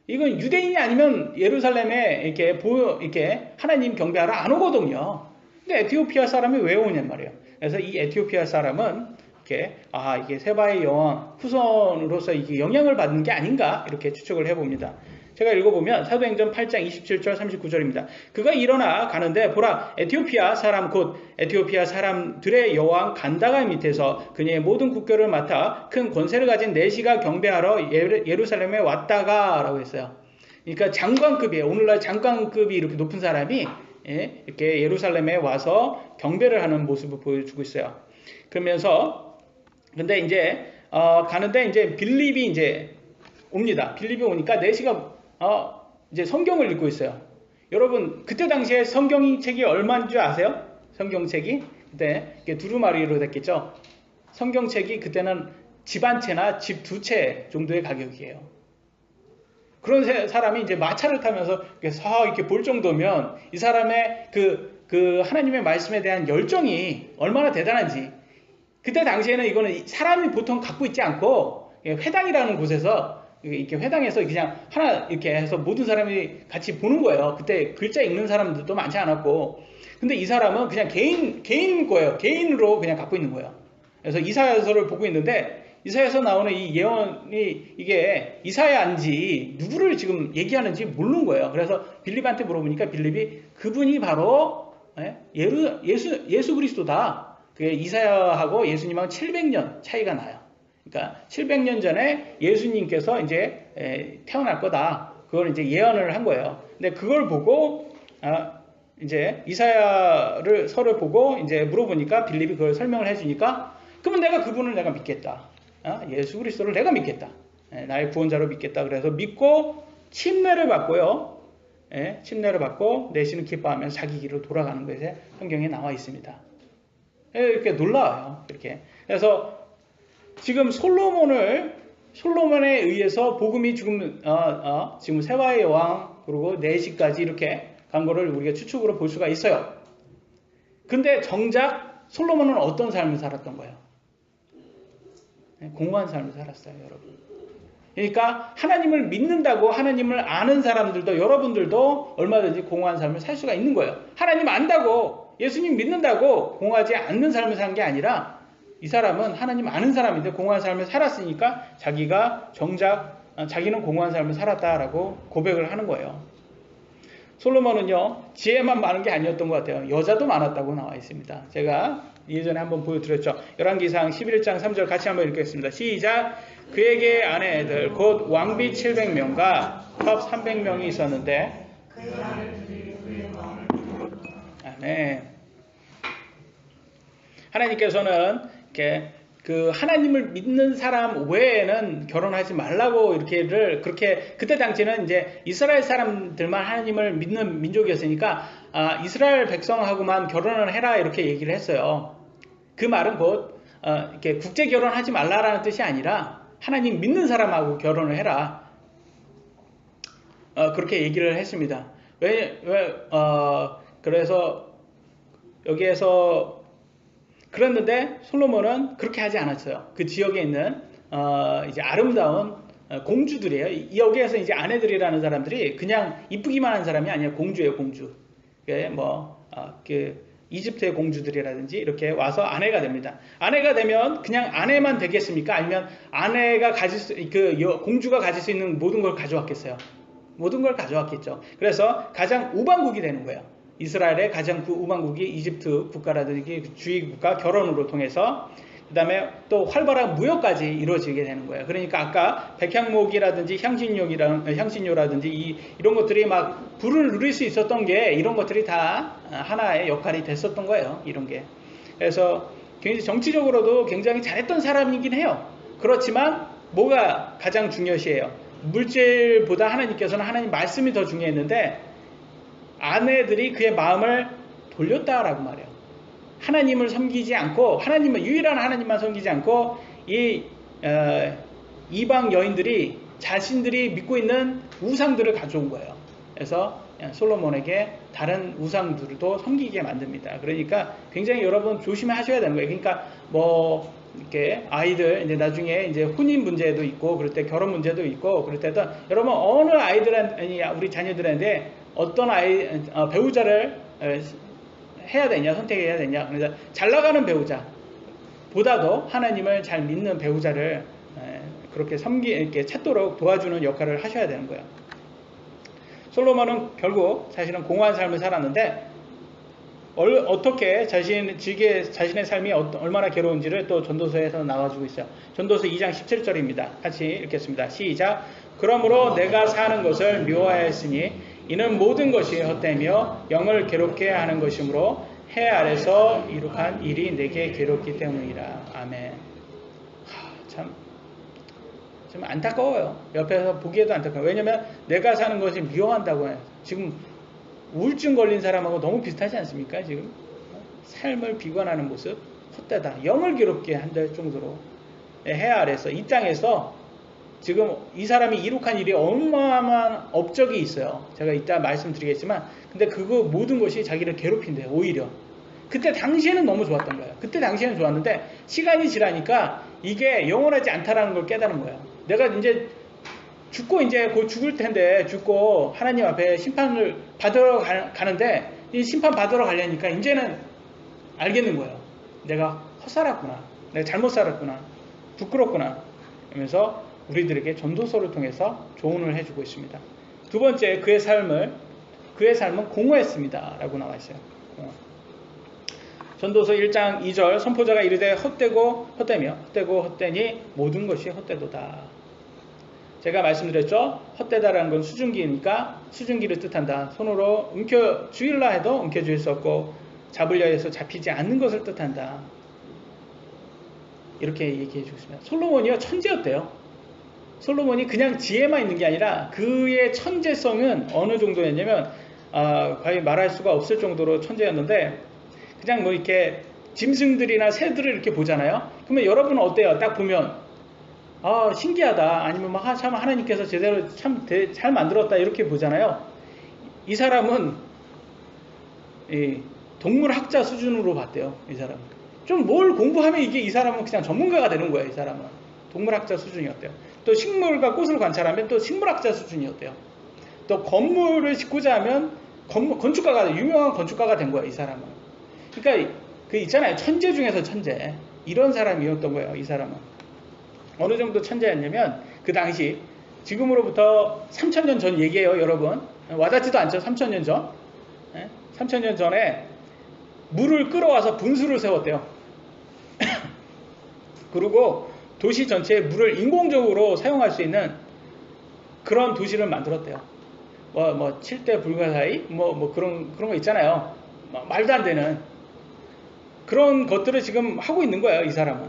이건 유대인이 아니면 예루살렘에 이렇게 하나님 경배하러 안 오거든요. 근데 에티오피아 사람이 왜 오냔 말이에요. 그래서 이 에티오피아 사람은 이게 세바의 여왕 후손으로서 이게 영향을 받는 게 아닌가 이렇게 추측을 해봅니다. 제가 읽어보면 사도행전 8장 27절 39절입니다. 그가 일어나 가는데 보라, 에티오피아 사람 곧 에티오피아 사람들의 여왕 간다가 밑에서 그녀의 모든 국교를 맡아 큰 권세를 가진 내시가 경배하러 예루살렘에 왔다가 라고 했어요. 그러니까 장관급이에요. 오늘날 장관급이 이렇게 높은 사람이 이렇게 예루살렘에 와서 경배를 하는 모습을 보여주고 있어요. 그러면서 근데 이제 가는데 이제 빌립이 이제 옵니다. 빌립이 오니까 내시가 이제 성경을 읽고 있어요. 여러분 그때 당시에 성경책이 얼마인 줄 아세요? 성경책이 그때 두루마리로 됐겠죠. 성경책이 그때는 집 한 채나 집 두 채 정도의 가격이에요. 그런 사람이 이제 마차를 타면서 이렇게 볼 정도면 이 사람의 그 하나님의 말씀에 대한 열정이 얼마나 대단한지. 그때 당시에는 이거는 사람이 보통 갖고 있지 않고 회당이라는 곳에서 이렇게 회당에서 그냥 하나 이렇게 해서 모든 사람이 같이 보는 거예요. 그때 글자 읽는 사람들도 많지 않았고. 근데 이 사람은 그냥 개인 거예요. 개인으로 그냥 갖고 있는 거예요. 그래서 이사야서를 보고 있는데 이사야서 나오는 이 예언이 이게 이사야인지 누구를 지금 얘기하는지 모르는 거예요. 그래서 빌립한테 물어보니까 빌립이 그분이 바로 예수 그리스도다. 그게 이사야하고 예수님하고 700년 차이가 나요. 그러니까 700년 전에 예수님께서 이제 태어날 거다. 그걸 이제 예언을 한 거예요. 근데 그걸 보고 이제 이사야를 서를 보고 이제 물어보니까 빌립이 그걸 설명을 해주니까 그러면 내가 그분을 내가 믿겠다. 예수 그리스도를 내가 믿겠다. 나의 구원자로 믿겠다. 그래서 믿고 침례를 받고요. 침례를 받고 내시는 기뻐하면서 자기 길로 돌아가는 것에 성경에 나와 있습니다. 이렇게 놀라워요. 이렇게. 그래서 지금 솔로몬에 의해서 복음이 지금 세바의 여왕 그리고 내시까지 이렇게 간 거를 우리가 추측으로 볼 수가 있어요. 근데 정작 솔로몬은 어떤 삶을 살았던 거예요? 공허한 삶을 살았어요, 여러분. 그러니까 하나님을 믿는다고 하나님을 아는 사람들도 여러분들도 얼마든지 공허한 삶을 살 수가 있는 거예요. 하나님 안다고 예수님 믿는다고 공허하지 않는 삶을 산 게 아니라 이 사람은 하나님 아는 사람인데 공허한 삶을 살았으니까 자기가 정작 자기는 공허한 삶을 살았다라고 고백을 하는 거예요. 솔로몬은요 지혜만 많은 게 아니었던 것 같아요. 여자도 많았다고 나와 있습니다. 제가 예전에 한번 보여드렸죠. 열왕기상 11장 3절 같이 한번 읽겠습니다. 시작. 그에게 아내들 곧 왕비 700명과 첩 300명이 있었는데 아멘. 하나님께서는 이렇게 그 하나님을 믿는 사람 외에는 결혼하지 말라고 그렇게 그때 당시에는 이제 이스라엘 사람들만 하나님을 믿는 민족이었으니까 이스라엘 백성하고만 결혼을 해라 이렇게 얘기를 했어요. 그 말은 곧 이렇게 국제 결혼하지 말라라는 뜻이 아니라 하나님 믿는 사람하고 결혼을 해라. 그렇게 얘기를 했습니다. 그래서 여기에서 그랬는데 솔로몬은 그렇게 하지 않았어요. 그 지역에 있는 이제 아름다운 공주들이에요. 여기에서 이제 아내들이라는 사람들이 그냥 이쁘기만 한 사람이 아니라 공주예요, 공주. 이집트의 공주들이라든지 이렇게 와서 아내가 됩니다. 아내가 되면 그냥 아내만 되겠습니까? 아니면 아내가 공주가 가질 수 있는 모든 걸 가져왔겠어요? 모든 걸 가져왔겠죠. 그래서 가장 우방국이 되는 거예요. 이스라엘의 가장 우방국이 이집트 국가라든지 주위 국가 결혼으로 통해서. 그 다음에 또 활발한 무역까지 이루어지게 되는 거예요. 그러니까 아까 백향목이라든지 향신료라든지 이런 것들이 막 불을 누릴 수 있었던 게 이런 것들이 다 하나의 역할이 됐었던 거예요. 이런 게. 그래서 굉장히 정치적으로도 굉장히 잘했던 사람이긴 해요. 그렇지만 뭐가 가장 중요시해요? 물질보다 하나님께서는 하나님 말씀이 더 중요했는데 아내들이 그의 마음을 돌렸다라고 말해요. 하나님을 섬기지 않고 유일한 하나님만 섬기지 않고 이 이방 여인들이 자신들이 믿고 있는 우상들을 가져온 거예요. 그래서 솔로몬에게 다른 우상들도 섬기게 만듭니다. 그러니까 굉장히 여러분 조심하셔야 되는 거예요. 그러니까 뭐 이렇게 아이들 이제 나중에 이제 혼인 문제도 있고 그럴 때 결혼 문제도 있고 그럴 때도 여러분 어느 아이들한테 우리 자녀들한테 어떤 배우자를 해야 되냐 선택해야 되냐. 그래서 잘 나가는 배우자보다도 하나님을 잘 믿는 배우자를 그렇게 이렇게 찾도록 도와주는 역할을 하셔야 되는 거예요. 솔로몬은 결국 사실은 공허한 삶을 살았는데 어떻게 자신의 삶이 얼마나 괴로운지를 또 전도서에서 나와주고 있어요. 전도서 2장 17절입니다. 같이 읽겠습니다. 시작. 그러므로 내가 사는 것을 미워하였으니 이는 모든 것이 헛되며 영을 괴롭게 하는 것이므로 해 아래서 이룩한 일이 내게 괴롭기 때문이라. 아멘. 참 안타까워요. 옆에서 보기에도 안타까워요. 왜냐면 내가 사는 것이 미워한다고 해요. 지금 우울증 걸린 사람하고 너무 비슷하지 않습니까? 지금 삶을 비관하는 모습 헛되다. 영을 괴롭게 한다 정도로 해 아래서 이 땅에서 지금 이 사람이 이룩한 일이 어마어마한 업적이 있어요. 제가 이따 말씀드리겠지만 근데 그거 모든 것이 자기를 괴롭힌대요. 오히려 그때 당시에는 너무 좋았던 거예요. 그때 당시에는 좋았는데 시간이 지나니까 이게 영원하지 않다라는 걸 깨달은 거예요. 내가 이제 죽고 이제 곧 죽을 텐데 죽고 하나님 앞에 심판을 받으러 가는데 이 심판 받으러 가려니까 이제는 알겠는 거예요. 내가 헛살았구나. 내가 잘못 살았구나. 부끄럽구나. 그러면서 우리들에게 전도서를 통해서 조언을 해주고 있습니다. 두 번째 그의 삶은 공허했습니다. 라고 나와 있어요. 전도서 1장 2절 선포자가 이르되 헛되니 모든 것이 헛되도다. 제가 말씀드렸죠. 헛되다라는 건 수증기니까 수증기를 뜻한다. 손으로 주일라 해도 움켜쥘 수 없고 잡으려 해서 잡히지 않는 것을 뜻한다. 이렇게 얘기해 주고 있습니다. 솔로몬이요 천재였대요. 솔로몬이 그냥 지혜만 있는 게 아니라 그의 천재성은 어느 정도였냐면 과연 말할 수가 없을 정도로 천재였는데 그냥 뭐 이렇게 짐승들이나 새들을 이렇게 보잖아요. 그러면 여러분은 어때요? 딱 보면 신기하다. 아니면 막 참 하나님께서 제대로 참 잘 만들었다 이렇게 보잖아요. 이 사람은 동물학자 수준으로 봤대요. 이 사람은 좀 뭘 공부하면 이 사람은 그냥 전문가가 되는 거예요. 이 사람은 동물학자 수준이었대요. 또 식물과 꽃을 관찰하면 또 식물학자 수준이었대요. 또 건물을 짓고자 하면 유명한 건축가가 된 거예요. 이 사람은. 그러니까 그 있잖아요. 천재 중에서 천재. 이런 사람이었던 거예요. 이 사람은. 어느 정도 천재였냐면 그 당시 지금으로부터 3000년 전 얘기예요. 여러분. 와닿지도 않죠. 3000년 전. 3000년 전에 물을 끌어와서 분수를 세웠대요. 그리고 도시 전체에 물을 인공적으로 사용할 수 있는 그런 도시를 만들었대요. 뭐 7대 불가사의 그런 거 있잖아요. 말도 안 되는 그런 것들을 지금 하고 있는 거예요. 이 사람은.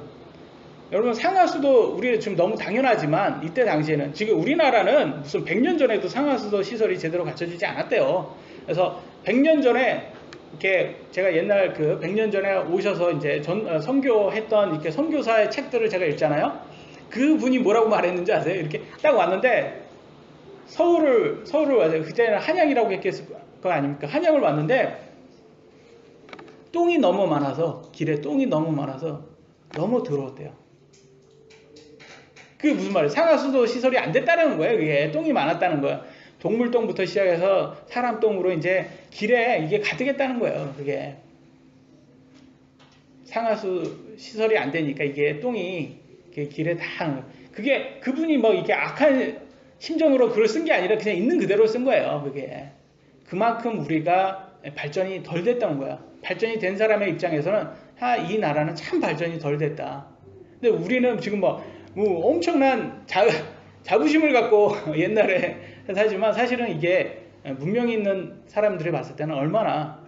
여러분 상하수도 우리 지금 너무 당연하지만 이때 당시에는 지금 우리나라는 무슨 100년 전에도 상하수도 시설이 제대로 갖춰지지 않았대요. 그래서 100년 전에 이렇게 제가 옛날 100년 전에 오셔서 이제 선교했던 이렇게 선교사의 책들을 제가 읽잖아요. 그 분이 뭐라고 말했는지 아세요? 이렇게 딱 왔는데 서울을 와서 그때는 한양이라고 했겠을 거 아닙니까? 한양을 왔는데 똥이 너무 많아서 길에 똥이 너무 많아서 너무 더러웠대요. 그게 무슨 말이에요? 상하수도 시설이 안 됐다는 거예요. 그게 똥이 많았다는 거예요. 동물똥부터 시작해서 사람똥으로 이제 길에 이게 가득했다는 거예요. 그게 상하수 시설이 안 되니까 이게 똥이 길에 다 그게 그분이 뭐 이게 악한 심정으로 글을 쓴 게 아니라 그냥 있는 그대로 쓴 거예요. 그게 그만큼 우리가 발전이 덜 됐다는 거야. 발전이 된 사람의 입장에서는 이 나라는 참 발전이 덜 됐다. 근데 우리는 지금 뭐 엄청난 자부심을 갖고 옛날에 하지만 사실은 이게 문명이 있는 사람들이 봤을 때는 얼마나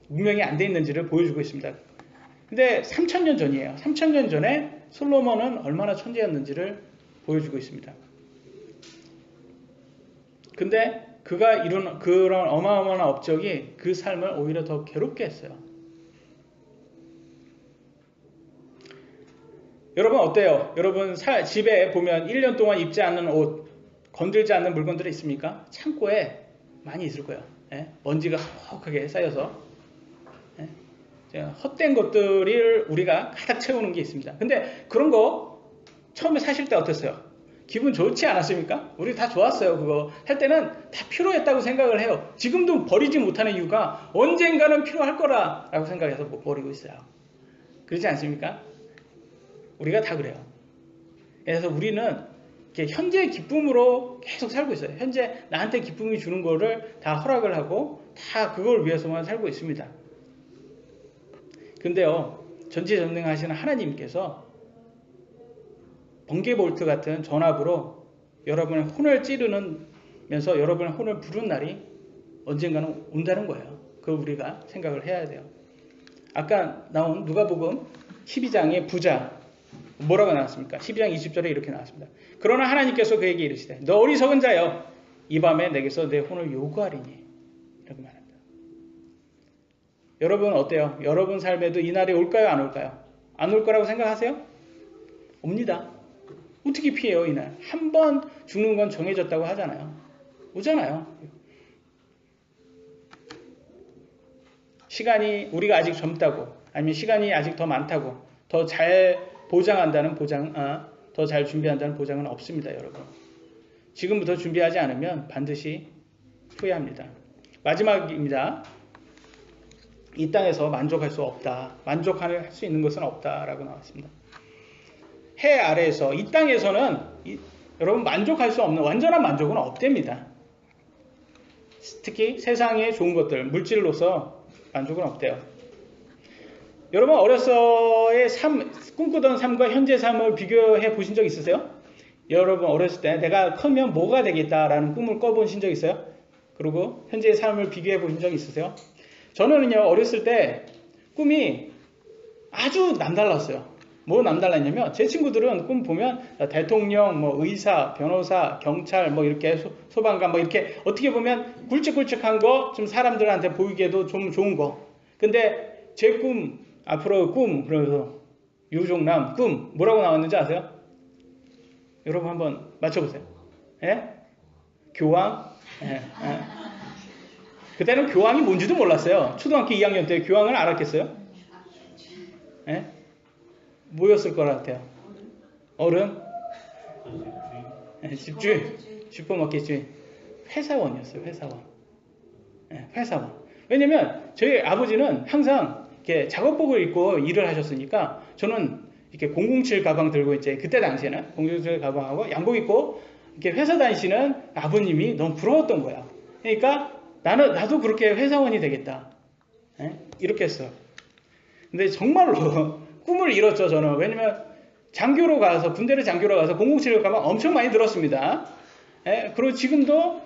문명이 안 돼 있는지를 보여주고 있습니다. 근데 3000년 전이에요. 3000년 전에 솔로몬은 얼마나 천재였는지를 보여주고 있습니다. 근데 그가 이룬 그런 어마어마한 업적이 그 삶을 오히려 더 괴롭게 했어요. 여러분 어때요? 여러분 집에 보면 1년 동안 입지 않는 옷, 건들지 않는 물건들이 있습니까? 창고에 많이 있을 거예요. 예? 먼지가 허하게 쌓여서 헛된 것들을 우리가 가득 채우는 게 있습니다. 근데 그런 거 처음에 사실 때 어땠어요? 기분 좋지 않았습니까? 우리 다 좋았어요. 그거 할 때는 다 필요했다고 생각을 해요. 지금도 버리지 못하는 이유가 언젠가는 필요할 거라고 생각해서 못 버리고 있어요. 그렇지 않습니까? 우리가 다 그래요. 그래서 우리는 현재의 기쁨으로 계속 살고 있어요. 현재 나한테 기쁨이 주는 거를 다 허락을 하고 다 그걸 위해서만 살고 있습니다. 근데요, 전지전능하시는 하나님께서 번개볼트 같은 전압으로 여러분의 혼을 찌르면서 여러분의 혼을 부른 날이 언젠가는 온다는 거예요. 그걸 우리가 생각을 해야 돼요. 아까 나온 누가복음 12장의 부자 뭐라고 나왔습니까? 12장 20절에 이렇게 나왔습니다. 그러나 하나님께서 그에게 이르시되 너 어리석은 자여 이 밤에 내게서 내 혼을 요구하리니 이렇게 말합니다. 여러분 어때요? 여러분 삶에도 이 날이 올까요? 안 올까요? 안 올 거라고 생각하세요? 옵니다. 어떻게 피해요 이 날? 한 번 죽는 건 정해졌다고 하잖아요. 오잖아요. 시간이 우리가 아직 젊다고 아니면 시간이 아직 더 많다고 더 잘 보장한다는 더 잘 준비한다는 보장은 없습니다. 여러분. 지금부터 준비하지 않으면 반드시 후회합니다. 마지막입니다. 이 땅에서 만족할 수 없다. 만족할 수 있는 것은 없다라고 나왔습니다. 해 아래에서 이 땅에서는 여러분 만족할 수 없는 완전한 만족은 없답니다. 특히 세상의 좋은 것들 물질로서 만족은 없대요. 여러분 어려서의 꿈꾸던 삶과 현재 삶을 비교해 보신 적 있으세요? 여러분 어렸을 때 내가 크면 뭐가 되겠다라는 꿈을 꿔보신 적 있어요? 그리고 현재의 삶을 비교해 보신 적 있으세요? 저는요 어렸을 때 꿈이 아주 남달랐어요. 뭐 남달랐냐면 제 친구들은 꿈 보면 대통령, 뭐 의사, 변호사, 경찰, 뭐 이렇게 소방관, 뭐 이렇게 어떻게 보면 굵직굵직한 거 좀 사람들한테 보이기에도 좀 좋은 거. 근데 제 꿈 앞으로 꿈 그래서 유종남 꿈 뭐라고 나왔는지 아세요? 여러분 한번 맞춰보세요. 예? 교황? 예. 그때는 교황이 뭔지도 몰랐어요. 초등학교 2학년 때 교황을 알았겠어요? 예? 뭐였을 것 같아요? 어른? 집주인? 슈퍼마켓주인? 회사원이었어요. 회사원. 회사원. 왜냐면 저희 아버지는 항상 이렇게 작업복을 입고 일을 하셨으니까 저는 이렇게 007 가방 들고 있지. 그때 당시에는 007 가방하고 양복 입고 이렇게 회사 다니시는 아버님이 너무 부러웠던 거야. 그러니까 나도 그렇게 회사원이 되겠다. 이렇게 했어요. 근데 정말로 꿈을 이뤘죠, 저는. 왜냐면 장교로 가서 군대를 장교로 가서 007 가방 엄청 많이 들었습니다. 그리고 지금도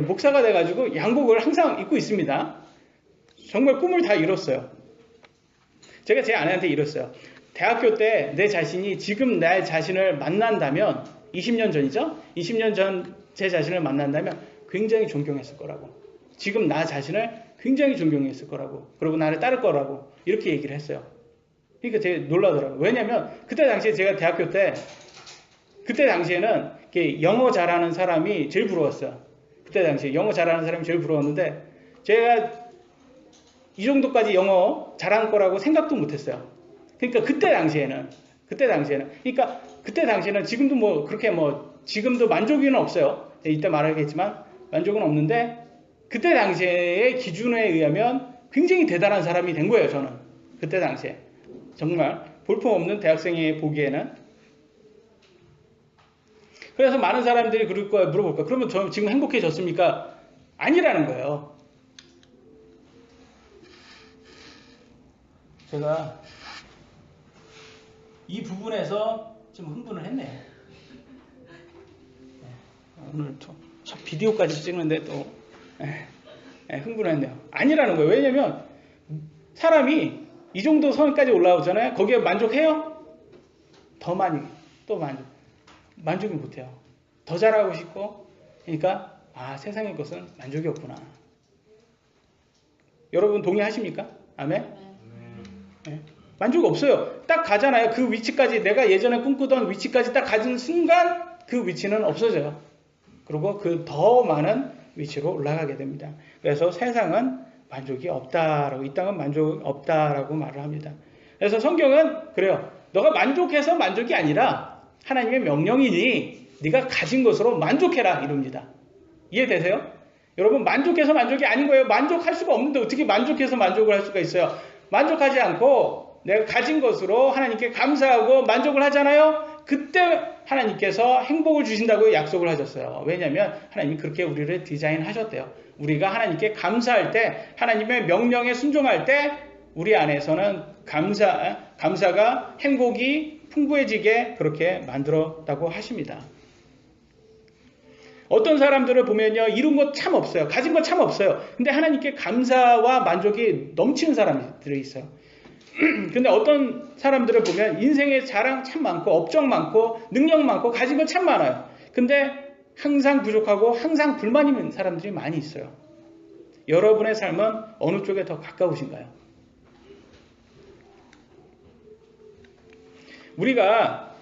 목사가 돼가지고 양복을 항상 입고 있습니다. 정말 꿈을 다 이뤘어요. 제가 제 아내한테 이뤘어요. 대학교 때 내 자신이 지금 내 자신을 만난다면 20년 전이죠? 20년 전 제 자신을 만난다면 굉장히 존경했을 거라고. 지금 나 자신을 굉장히 존경했을 거라고. 그리고 나를 따를 거라고. 이렇게 얘기를 했어요. 그러니까 되게 놀라더라고요. 왜냐면 그때 당시에 제가 대학교 때 그때 당시에는 이렇게 영어 잘하는 사람이 제일 부러웠어요. 그때 당시에 영어 잘하는 사람이 제일 부러웠는데 제가 이 정도까지 영어 잘한 거라고 생각도 못했어요. 그러니까 그때 당시에는 그러니까 그때 당시에는 지금도 뭐 그렇게 뭐 지금도 만족은 없어요. 이따 말하겠지만 만족은 없는데 그때 당시의 기준에 의하면 굉장히 대단한 사람이 된 거예요. 저는 그때 당시에 정말 볼품없는 대학생이 보기에는. 그래서 많은 사람들이 그럴 거야 물어볼 거야. 그러면 저 지금 행복해졌습니까? 아니라는 거예요. 제가 이 부분에서 좀 흥분을 했네요. 오늘 또 비디오까지 찍는데 또 흥분을 했네요. 아니라는 거예요. 왜냐면 사람이 이 정도 선까지 올라오잖아요. 거기에 만족해요? 더 많이, 또 만족을 못해요. 더 잘하고 싶고, 그러니까 세상의 것은 만족이 없구나. 여러분 동의하십니까? 아멘? 네. 만족 없어요. 딱 가잖아요. 그 위치까지, 내가 예전에 꿈꾸던 위치까지 딱 가진 순간 그 위치는 없어져요. 그리고 그 더 많은 위치로 올라가게 됩니다. 그래서 세상은 만족이 없다라고, 이 땅은 만족이 없다라고 말을 합니다. 그래서 성경은 그래요. 너가 만족해서 만족이 아니라 하나님의 명령이니 네가 가진 것으로 만족해라 이럽니다. 이해되세요? 여러분 만족해서 만족이 아닌 거예요. 만족할 수가 없는데 어떻게 만족해서 만족을 할 수가 있어요? 만족하지 않고 내가 가진 것으로 하나님께 감사하고 만족을 하잖아요. 그때 하나님께서 행복을 주신다고 약속을 하셨어요. 왜냐하면 하나님이 그렇게 우리를 디자인하셨대요. 우리가 하나님께 감사할 때, 하나님의 명령에 순종할 때 우리 안에서는 감사가 행복이 풍부해지게 그렇게 만들었다고 하십니다. 어떤 사람들을 보면요, 이룬 것 참 없어요. 가진 것 참 없어요. 근데 하나님께 감사와 만족이 넘치는 사람들이 있어요. 근데 어떤 사람들을 보면 인생의 자랑 참 많고, 업적 많고, 능력 많고, 가진 것 참 많아요. 근데 항상 부족하고 항상 불만이 있는 사람들이 많이 있어요. 여러분의 삶은 어느 쪽에 더 가까우신가요? 우리가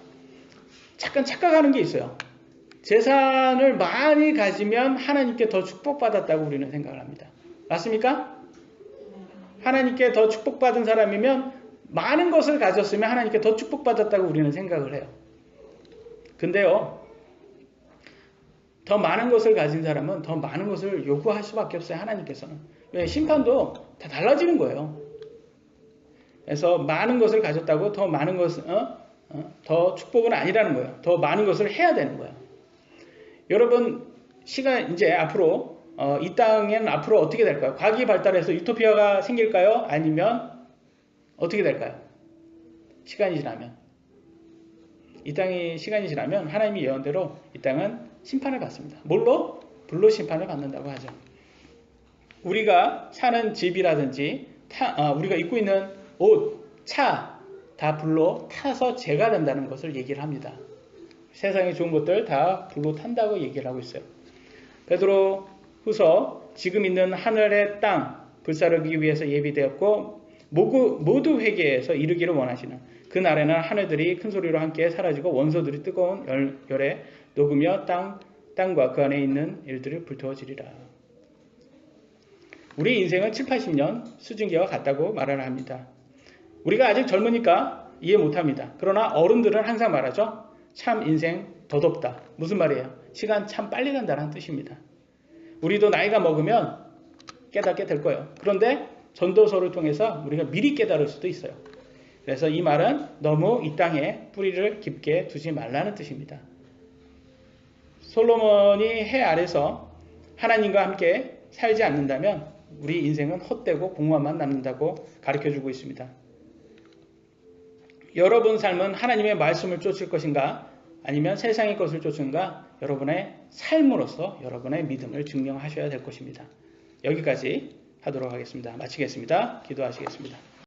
잠깐 착각하는 게 있어요. 재산을 많이 가지면 하나님께 더 축복받았다고 우리는 생각을 합니다. 맞습니까? 하나님께 더 축복받은 사람이면 많은 것을 가졌으면 하나님께 더 축복받았다고 우리는 생각을 해요. 근데요, 더 많은 것을 가진 사람은 더 많은 것을 요구할 수밖에 없어요. 하나님께서는. 왜? 심판도 다 달라지는 거예요. 그래서 많은 것을 가졌다고 더 많은 것을 더 축복은 아니라는 거예요. 더 많은 것을 해야 되는 거예요. 여러분 시간 이제 앞으로 이 땅에는 앞으로 어떻게 될까요? 과학이 발달해서 유토피아가 생길까요? 아니면 어떻게 될까요? 시간이 지나면 이 땅이 시간이 지나면 하나님이 예언대로 이 땅은 심판을 받습니다. 뭘로? 불로 심판을 받는다고 하죠. 우리가 사는 집이라든지 우리가 입고 있는 옷, 차 다 불로 타서 재가 된다는 것을 얘기를 합니다. 세상에 좋은 것들 다 불로 탄다고 얘기를 하고 있어요. 베드로 후서 지금 있는 하늘의 땅 불사르기 위해서 예비되었고 모두 회개해서 이르기를 원하시는 그 날에는 하늘들이 큰 소리로 함께 사라지고 원소들이 뜨거운 열에 녹으며 땅과 그 안에 있는 일들이 불태워지리라. 우리 인생은 7, 80년 수증기와 같다고 말을 합니다. 우리가 아직 젊으니까 이해 못합니다. 그러나 어른들은 항상 말하죠. 참 인생 덧없다. 무슨 말이에요? 시간 참 빨리 간다는 뜻입니다. 우리도 나이가 먹으면 깨닫게 될 거예요. 그런데 전도서를 통해서 우리가 미리 깨달을 수도 있어요. 그래서 이 말은 너무 이 땅에 뿌리를 깊게 두지 말라는 뜻입니다. 솔로몬이 해 아래서 하나님과 함께 살지 않는다면 우리 인생은 헛되고 공허만 남는다고 가르쳐주고 있습니다. 여러분 삶은 하나님의 말씀을 쫓을 것인가 아니면 세상의 것을 쫓은가 여러분의 삶으로서 여러분의 믿음을 증명하셔야 될 것입니다. 여기까지 하도록 하겠습니다. 마치겠습니다. 기도하시겠습니다.